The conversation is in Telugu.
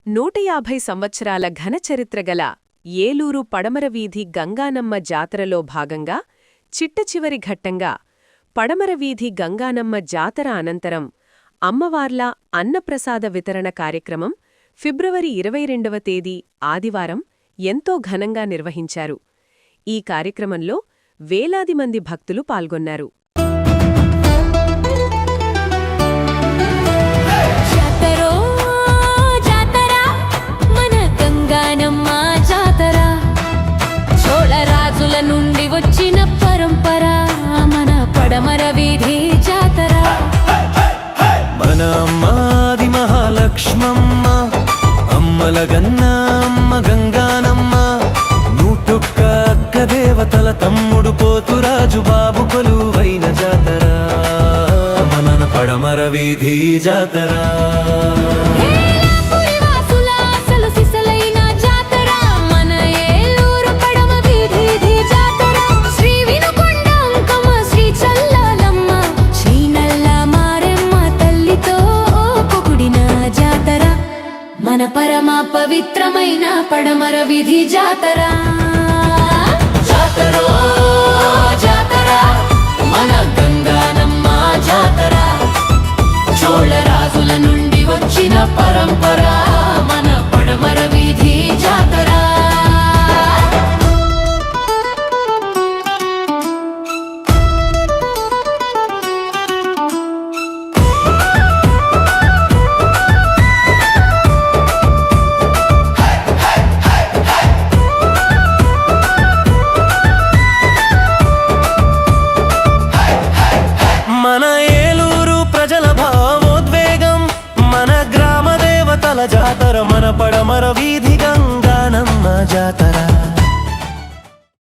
150 సంవత్సరాల ఘనచరిత్రగల ఏలూరు పడమరవీధి గంగానమ్మ జాతరలో భాగంగా చిట్టచివరి ఘట్టంగా పడమరవీధి గంగానమ్మ జాతర అనంతరం అమ్మవార్ల అన్నప్రసాద వితరణ కార్యక్రమం ఫిబ్రవరి 22వ తేదీ ఆదివారం ఎంతో ఘనంగా నిర్వహించారు. ఈ కార్యక్రమంలో వేలాది మంది భక్తులు పాల్గొన్నారు. నుండి వచ్చిన పరంపర మన పడమరవీధి జాతర. మన అమ్మాది మహాలక్ష్మమ్మ అమ్మల గన్నమ్మ గంగానమ్మ నూటొక్క అక్క దేవతల తమ్ముడు పోతురాజు బాబు కొలువైన జాతర మన పడమరవీధి జాతర. మన పరమ పవిత్రమైన పడమరవీధి జాతర. జాతర జాతర మన గంగానమ్మ జాతర. చోళ రాజుల నుండి వచ్చిన పరంపర మన పడమరవీధి జాతర. మన ఏలూరు ప్రజల భావోద్వేగం మన గ్రామ దేవతల జాతర మన పడమరవీధి గంగానమ్మ జాతర.